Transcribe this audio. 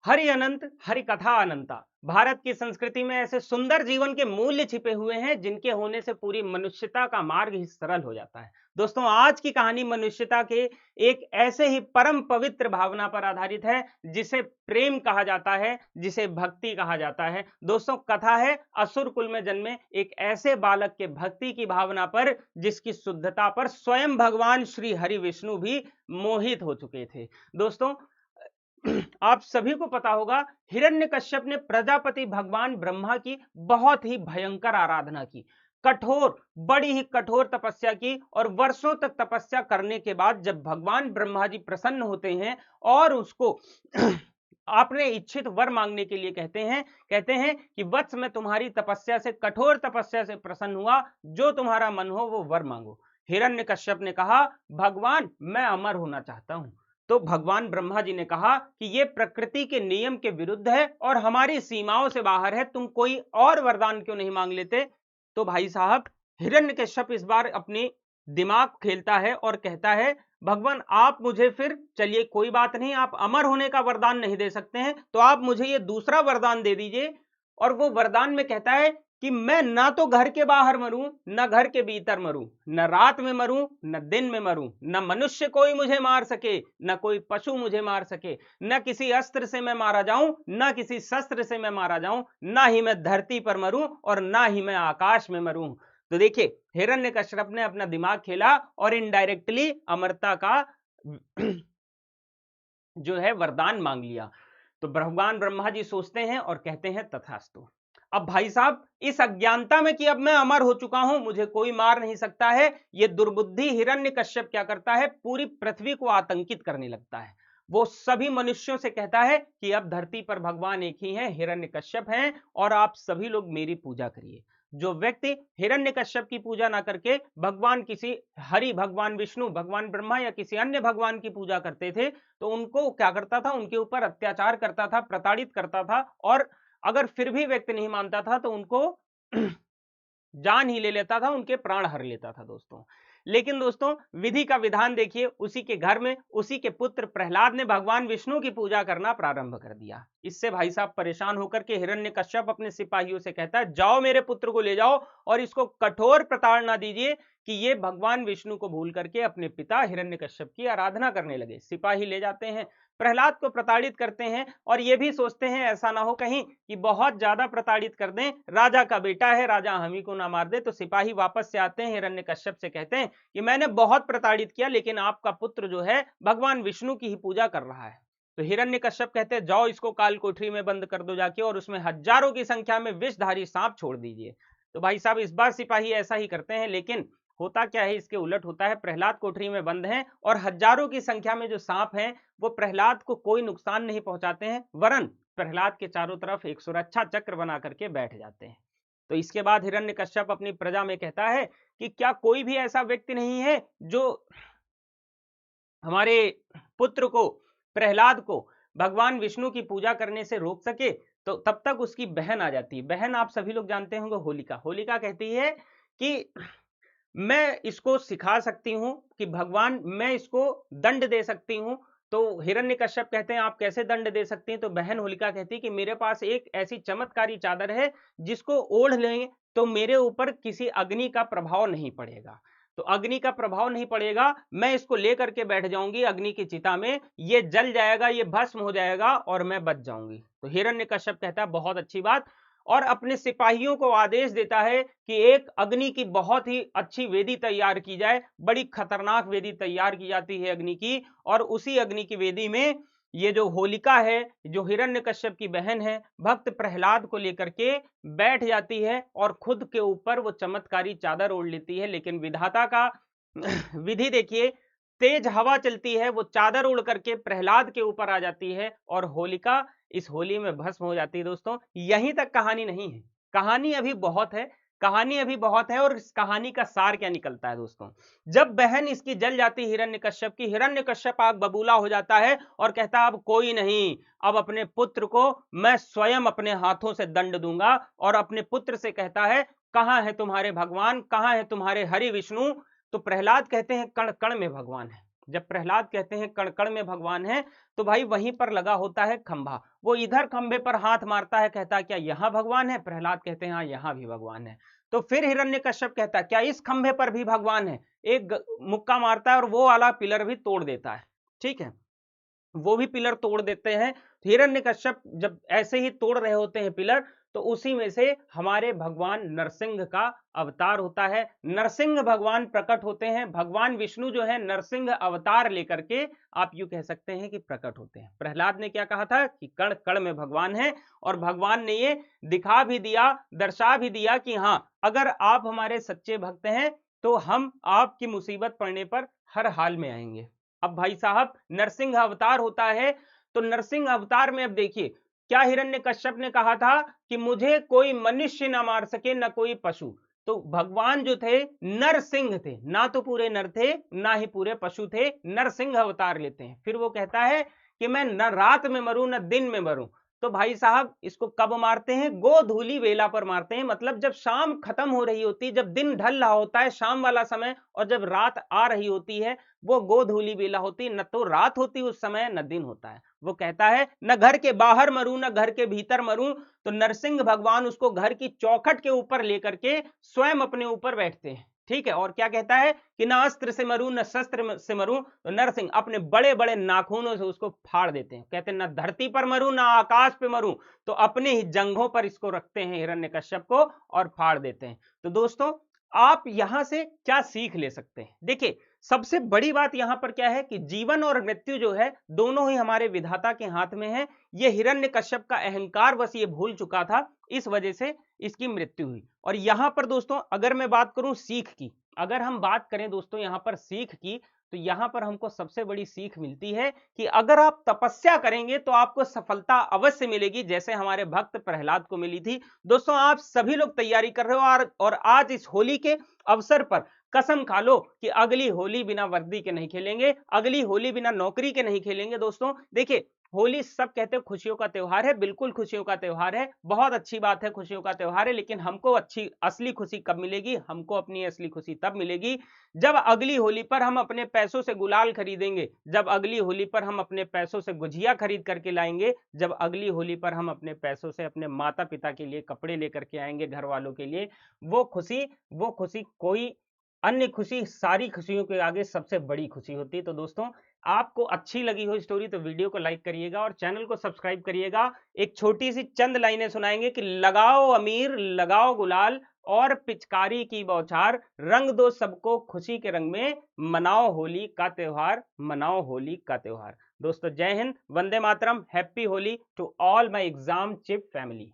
हरि अनंत, हरि कथा अनंता। भारत की संस्कृति में ऐसे सुंदर जीवन के मूल्य छिपे हुए हैं जिनके होने से पूरी मनुष्यता का मार्ग ही सरल हो जाता है। दोस्तों, आज की कहानी मनुष्यता के एक ऐसे ही परम पवित्र भावना पर आधारित है जिसे प्रेम कहा जाता है, जिसे भक्ति कहा जाता है। दोस्तों, कथा है असुर कुल में जन्मे एक ऐसे बालक के भक्ति की भावना पर जिसकी शुद्धता पर स्वयं भगवान श्री हरि विष्णु भी मोहित हो चुके थे। दोस्तों, आप सभी को पता होगा, हिरण्यकश्यप ने प्रजापति भगवान ब्रह्मा की बहुत ही भयंकर आराधना की, कठोर, बड़ी ही कठोर तपस्या की, और वर्षों तक तपस्या करने के बाद जब भगवान ब्रह्मा जी प्रसन्न होते हैं और उसको आपने इच्छित वर मांगने के लिए कहते हैं कि वत्स, मैं तुम्हारी तपस्या से, कठोर तपस्या से प्रसन्न हुआ, जो तुम्हारा मन हो वो वर मांगो। हिरण्यकश्यप ने कहा, भगवान मैं अमर होना चाहता हूं। तो भगवान ब्रह्मा जी ने कहा कि यह प्रकृति के नियम के विरुद्ध है और हमारी सीमाओं से बाहर है, तुम कोई और वरदान क्यों नहीं मांग लेते। तो भाई साहब, हिरण्यकश्यप इस बार अपनी दिमाग खेलता है और कहता है, भगवान आप मुझे, फिर चलिए कोई बात नहीं, आप अमर होने का वरदान नहीं दे सकते हैं तो आप मुझे ये दूसरा वरदान दे दीजिए। और वो वरदान में कहता है कि मैं ना तो घर के बाहर मरूं, न घर के भीतर मरूं, न रात में मरूं, न दिन में मरूं, न मनुष्य कोई मुझे मार सके, न कोई पशु मुझे मार सके, न किसी अस्त्र से मैं मारा जाऊं, न किसी शस्त्र से मैं मारा जाऊं, ना ही मैं धरती पर मरूं और ना ही मैं आकाश में मरूं। तो देखिए, हिरण्यकश्यप ने अपना दिमाग खेला और इनडायरेक्टली अमरता का जो है वरदान मांग लिया। तो भगवान ब्रह्मा जी सोचते हैं और कहते हैं, तथास्तु। अब भाई साहब, इस अज्ञानता में कि अब मैं अमर हो चुका हूं, मुझे कोई मार नहीं सकता है, ये दुर्बुद्धि हिरण्यकश्यप क्या करता है, पूरी पृथ्वी को आतंकित करने लगता है। वो सभी मनुष्यों से कहता है कि अब धरती पर भगवान एक ही है, हिरण्यकश्यप हैं, और आप सभी लोग मेरी पूजा करिए। जो व्यक्ति हिरण्यकश्यप की पूजा ना करके भगवान किसी हरि, भगवान विष्णु, भगवान ब्रह्मा या किसी अन्य भगवान की पूजा करते थे, तो उनको क्या करता था, उनके ऊपर अत्याचार करता था, प्रताड़ित करता था, और अगर फिर भी व्यक्ति नहीं मानता था तो उनको जान ही ले लेता था, उनके प्राण हर लेता था दोस्तों। लेकिन दोस्तों, विधि का विधान देखिए, उसी के घर में उसी के पुत्र प्रहलाद ने भगवान विष्णु की पूजा करना प्रारंभ कर दिया। इससे भाई साहब परेशान होकर के हिरण्यकश्यप अपने सिपाहियों से कहता है, जाओ मेरे पुत्र को ले जाओ और इसको कठोर प्रताड़ना दीजिए कि ये भगवान विष्णु को भूल करके अपने पिता हिरण्यकश्यप की आराधना करने लगे। सिपाही ले जाते हैं, प्रहलाद को प्रताड़ित करते हैं, और ये भी सोचते हैं ऐसा ना हो कहीं कि बहुत ज्यादा प्रताड़ित कर दें, राजा का बेटा है, राजा हम ही को ना मार दे। तो सिपाही वापस से आते हैं, हिरण्यकश्यप से कहते हैं कि मैंने बहुत प्रताड़ित किया, लेकिन आपका पुत्र जो है भगवान विष्णु की ही पूजा कर रहा है। तो हिरण्यकश्यप कहते हैं, जाओ इसको काल कोठरी में बंद कर दो जाके, और उसमें हजारों की संख्या में विषधारी सांप छोड़ दीजिए। तो भाई साहब, इस बार सिपाही ऐसा ही करते हैं, लेकिन होता क्या है, इसके उलट होता है। प्रहलाद कोठरी में बंद हैं और हजारों की संख्या में जो सांप हैं वो प्रहलाद को कोई नुकसान नहीं पहुंचाते हैं, वरन प्रहलाद के चारों तरफ एक सुरक्षा चक्र बना करके बैठ जाते हैं। तो इसके बाद हिरण्यकश्यप अपनी प्रजा में कहता है कि क्या कोई भी ऐसा व्यक्ति नहीं है जो हमारे पुत्र को, प्रहलाद को, भगवान विष्णु की पूजा करने से रोक सके। तो तब तक उसकी बहन आ जाती है। बहन आप सभी लोग जानते होंगे, होलिका। होलिका कहती है कि मैं इसको सिखा सकती हूं, कि भगवान मैं इसको दंड दे सकती हूं। तो हिरण्यकश्यप कहते हैं, आप कैसे दंड दे सकती हैं। तो बहन होलिका कहती है कि मेरे पास एक ऐसी चमत्कारी चादर है जिसको ओढ़ लें तो मेरे ऊपर किसी अग्नि का प्रभाव नहीं पड़ेगा। तो अग्नि का प्रभाव नहीं पड़ेगा, मैं इसको लेकर के बैठ जाऊंगी अग्नि की चिता में, ये जल जाएगा, ये भस्म हो जाएगा और मैं बच जाऊंगी। तो हिरण्यकश्यप कहता है, बहुत अच्छी बात, और अपने सिपाहियों को आदेश देता है कि एक अग्नि की बहुत ही अच्छी वेदी तैयार की जाए। बड़ी खतरनाक वेदी तैयार की जाती है अग्नि की, और उसी अग्नि की वेदी में ये जो होलिका है, जो हिरण्यकश्यप की बहन है, भक्त प्रहलाद को लेकर के बैठ जाती है और खुद के ऊपर वो चमत्कारी चादर ओढ़ लेती है। लेकिन विधाता का विधि देखिए, तेज हवा चलती है, वो चादर उड़ करके प्रहलाद के ऊपर आ जाती है और होलिका इस होली में भस्म हो जाती है। दोस्तों, यहीं तक कहानी नहीं है, कहानी अभी बहुत है, कहानी अभी बहुत है। और इस कहानी का सार क्या निकलता है दोस्तों, जब बहन इसकी जल जाती है हिरण्यकश्यप की, हिरण्यकश्यप आग बबूला हो जाता है और कहता है, अब कोई नहीं, अब अपने पुत्र को मैं स्वयं अपने हाथों से दंड दूंगा। और अपने पुत्र से कहता है, कहां है तुम्हारे भगवान, कहां है तुम्हारे हरि विष्णु। तो प्रहलाद कहते हैं, कण कण में भगवान है, जब प्रहलाद कहते हैं कण कण में भगवान है, तो भाई वहीं पर लगा होता है खंभा। वो इधर खंभे पर हाथ मारता है, कहता है क्या यहाँ भगवान है? प्रहलाद कहते हैं हाँ यहाँ भी भगवान है। तो फिर हिरण्यकश्यप कहता है क्या इस खंभे पर भी भगवान है? एक मुक्का मारता है और वो वाला पिलर भी तोड़ देता है। ठीक है, वो भी पिलर तोड़ देते हैं। हिरण्यकश्यप जब ऐसे ही तोड़ रहे होते हैं पिलर, तो उसी में से हमारे भगवान नरसिंह का अवतार होता है। नरसिंह भगवान प्रकट होते हैं। भगवान विष्णु जो है नरसिंह अवतार लेकर के आप यूं कह सकते हैं कि प्रकट होते हैं। प्रहलाद ने क्या कहा था कि कण कण में भगवान है, और भगवान ने ये दिखा भी दिया, दर्शा भी दिया कि हाँ अगर आप हमारे सच्चे भक्त हैं तो हम आपकी मुसीबत पड़ने पर हर हाल में आएंगे। अब भाई साहब नरसिंह अवतार होता है, तो नरसिंह अवतार में अब देखिए क्या हिरण्यकश्यप ने कहा था कि मुझे कोई मनुष्य ना मार सके न कोई पशु। तो भगवान जो थे नरसिंह थे, ना तो पूरे नर थे ना ही पूरे पशु थे, नरसिंह अवतार लेते हैं। फिर वो कहता है कि मैं न रात में मरूं न दिन में मरूं। तो भाई साहब इसको कब मारते हैं? गोधूली वेला पर मारते हैं। मतलब जब शाम खत्म हो रही होती है, जब दिन ढल रहा होता है शाम वाला समय, और जब रात आ रही होती है वो गोधूली वेला होती है। न तो रात होती उस समय न दिन होता है। वो कहता है न घर के बाहर मरूं न घर के भीतर मरूं। तो नरसिंह भगवान उसको घर की चौखट के ऊपर लेकर के स्वयं अपने ऊपर बैठते हैं। ठीक है, और क्या कहता है कि न अस्त्र से मरूं न शस्त्र से मरूं। तो नरसिंह अपने बड़े बड़े नाखूनों से उसको फाड़ देते हैं। कहते हैं न धरती पर मरूं न आकाश पे मरूं, तो अपने ही जंघों पर इसको रखते हैं हिरण्यकश्यप को और फाड़ देते हैं। तो दोस्तों आप यहां से क्या सीख ले सकते हैं? देखिए सबसे बड़ी बात यहां पर क्या है कि जीवन और मृत्यु जो है दोनों ही हमारे विधाता के हाथ में है। ये हिरण्यकश्यप का अहंकार बस ये भूल चुका था, इस वजह से इसकी मृत्यु हुई। और यहां पर दोस्तों अगर मैं बात करूं सीख की, अगर हम बात करें दोस्तों यहां पर सीख की, तो यहां पर हमको सबसे बड़ी सीख मिलती है कि अगर आप तपस्या करेंगे तो आपको सफलता अवश्य मिलेगी, जैसे हमारे भक्त प्रहलाद को मिली थी। दोस्तों आप सभी लोग तैयारी कर रहे हो और आज इस होली के अवसर पर कसम खा लो कि अगली होली बिना वर्दी के नहीं खेलेंगे, अगली होली बिना नौकरी के नहीं खेलेंगे। दोस्तों देखिए होली सब कहते हैं खुशियों का त्योहार है, बिल्कुल खुशियों का त्योहार है, बहुत अच्छी बात है खुशियों का त्योहार है, लेकिन हमको अच्छी असली खुशी कब मिलेगी? हमको अपनी असली खुशी तब मिलेगी जब अगली होली पर हम अपने पैसों से गुलाल खरीदेंगे, जब अगली होली पर हम अपने पैसों से गुजिया खरीद करके लाएंगे, जब अगली होली पर हम अपने पैसों से अपने माता पिता के लिए कपड़े लेकर के आएंगे, घर वालों के लिए। वो खुशी कोई अन्य खुशी सारी खुशियों के आगे सबसे बड़ी खुशी होती है। तो दोस्तों आपको अच्छी लगी हो स्टोरी तो वीडियो को लाइक करिएगा और चैनल को सब्सक्राइब करिएगा। एक छोटी सी चंद लाइनें सुनाएंगे कि लगाओ अमीर लगाओ गुलाल और पिचकारी की बौछार, रंग दो सबको खुशी के रंग में, मनाओ होली का त्योहार, मनाओ होली का त्योहार। दोस्तों जय हिंद, वंदे मातरम, happy Holi to all my exam chip family.